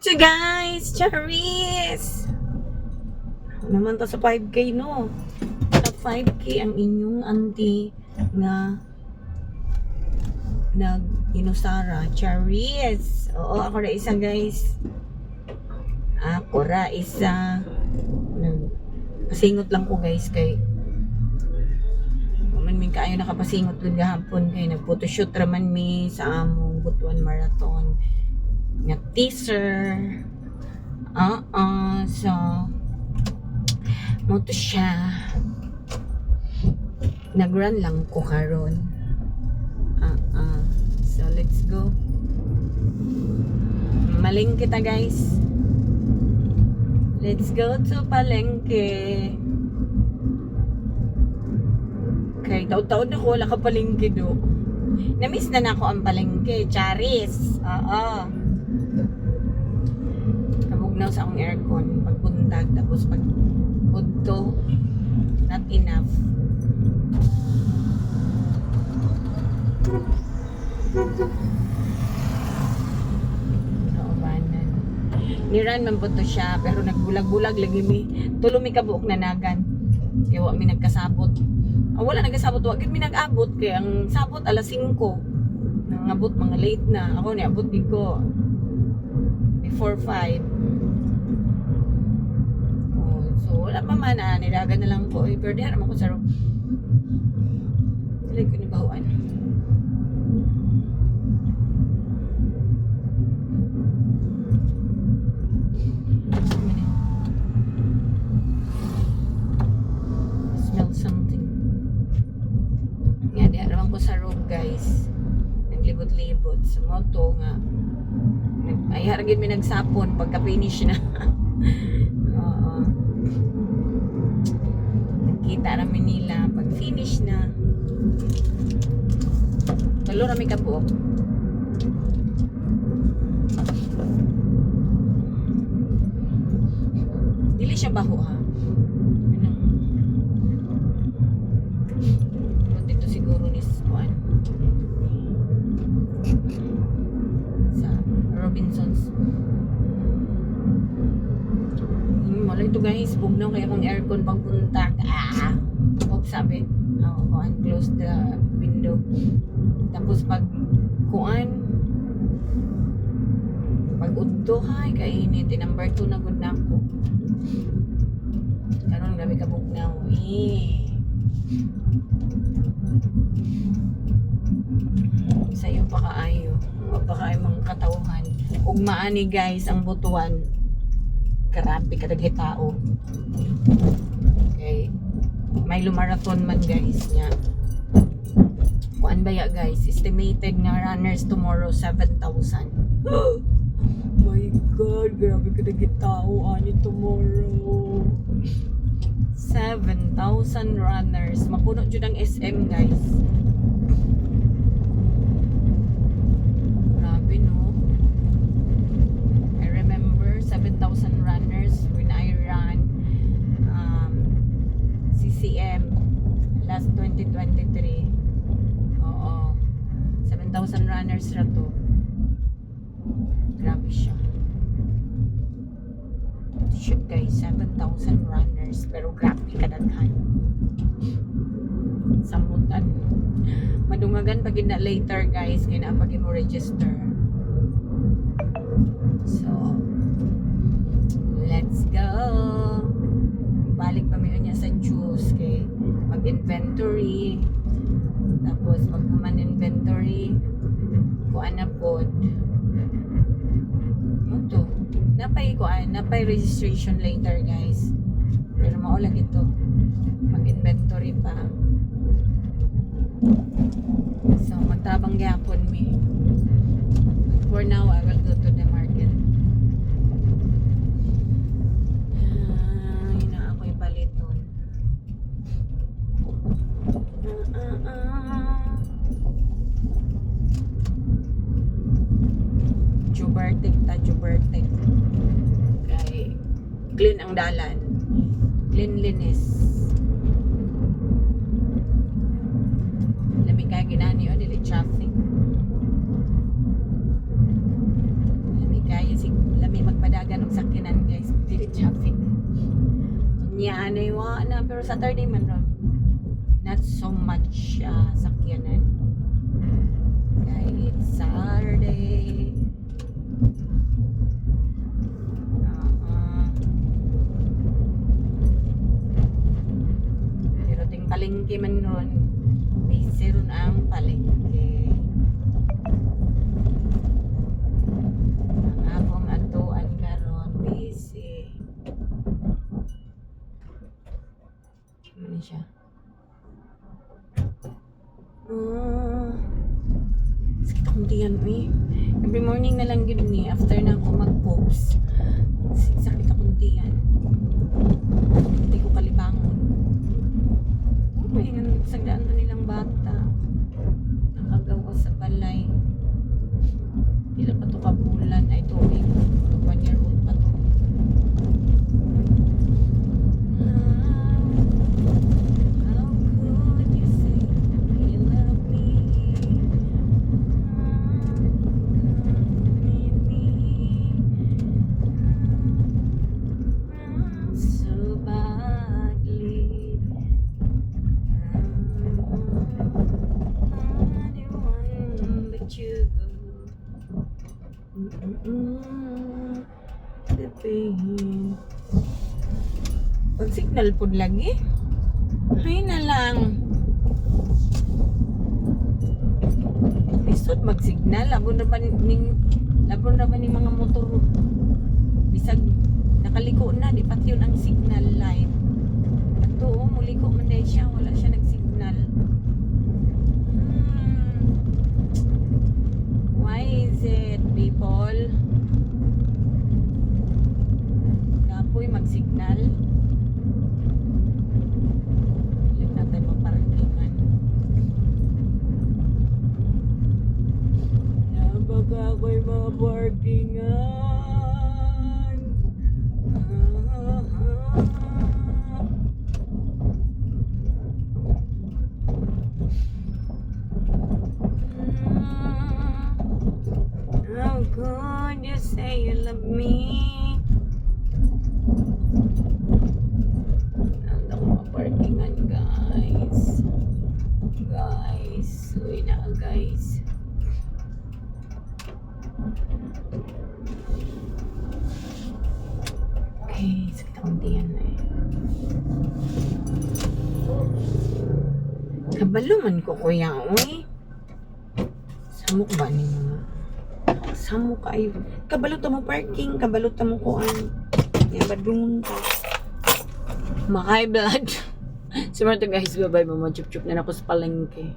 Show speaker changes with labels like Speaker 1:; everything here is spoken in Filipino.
Speaker 1: So guys, Charis! Ano naman to sa 5K no? Sa 5K ang inyong auntie nga nag-inusara. Charis! Oo, ako na isa guys. Ako ra isa. Pasingot lang ko guys kay man kaayo nakapasingot dun gahapon kay nag-photoshoot raman mi sa among Butuan Marathon nga teaser. So mo to siya. Nag-run lang ko karon. So let's go. Malengke ta guys. Let's go to Palengke. Kay taon-taon na ko wala ka palengke do. Na-miss na nako ang palengke, Charis. Kabugnaw sa akong aircon pagbuntag tapos pag udto not enough. Naubanan. Niran man po to siya pero nagbulag-bulag lagi mi. Tulo mi kabuok na nagan. Kaya wa mi nagkasabot. Wala nagkasabot, wag mi nag-abot kay ang sabot alas 5. Nangabot mga late na. Ako ni abot ko before 5. So wala pa man nilaga na lang ko. Pero di naman ko sa room. Dili ko ni bahuan. Smell something. Nga di naman ko sa room guys. Naglibot-libot sa moto nga. Ay haragin mi nagsapon pagka finish na. Kita namin nila pag finish na. Tulo na may kabuok. Dili siya baho ha. Dito siguro ni Juan sa Robinsons. Wala ito guys, bugnaw kaya kung aircon pagpunta. Sabi, kuan close the window. Tapos pag kuan pag udto hay kainit, number 2 na gud nako. Karon gabi ka bugnaw. Sayo pa kaayo. Pa kaayo mga katawhan. Ug maani guys ang Butuan. Grabe ka tao. Okay. May lumarathon man guys niya. Kuan ba ya guys? Estimated nga runners tomorrow 7,000. My God, grabe ka tao ani tomorrow. 7,000 runners. Mapuno jud ang SM guys. Grabe no. I remember 7,000 runners when I ran CCM last 2023. Oo. 7,000 runners ra to. Grabe siya. Shoot guys, 7,000 runners pero grabe kadaghan. Samutan. Madungagan pag na later guys kaya na pag mo register. So let's go. Balik pa may niya sa juice kay mag-inventory. Tapos pag man inventory kuan na pod. Ito. Napay registration later guys. Pero maulag ito. Mag-inventory pa. So magtabang gyapon mi. For now I will go to the market. Jubertek kay clean ang dalan, cleanliness. Lamig kaya ginani o dili traffic. Lamig kaya lamig mag Yan ay wa na, pero Saturday man ron. Not so much sakyanan. Kaya it's Saturday. Pero ting palengke man ron. Busy ron ang palengke. Ang akong atuan karon busy. Ano siya? Sakit akong tiyan eh. Every morning na lang yun eh. After na ako mag-poops. Sakit akong tiyan. Hindi ko kalibangon. May sagdaan na nilang bata. Nakagawa sa balay. Hindi pa ito kabulan. Ay, tuwing 1 year old pa to. How could you say you love me? Need me so badly. Anyone but you. The pain. Pag signal po lagi. Ay na lang. Lisod mag-signal. Labon na ba ning mga motor. Bisag nakaliko na. Di pati yun ang signal light. Ito, muliko man dahil siya. Wala siya nag-signal. Why is it, people? Kapoy mag-signal. Huwag natin maparangingan. Nabaga ako'y maparkingan. How could you say you love me? Nandang maparkingan, guys. Uwi na, guys. Okay, sakit akong tiyan na eh. Kabalo man ko, kuya, uy. Samok ba ni mga? Samok kayo. Kabalo ta mo parking, kabalo ta mo kuan. Yan, badungon ta. Maka-high blood. Simula to guys, bye-bye, mama. Chup-chup na ako sa palengke.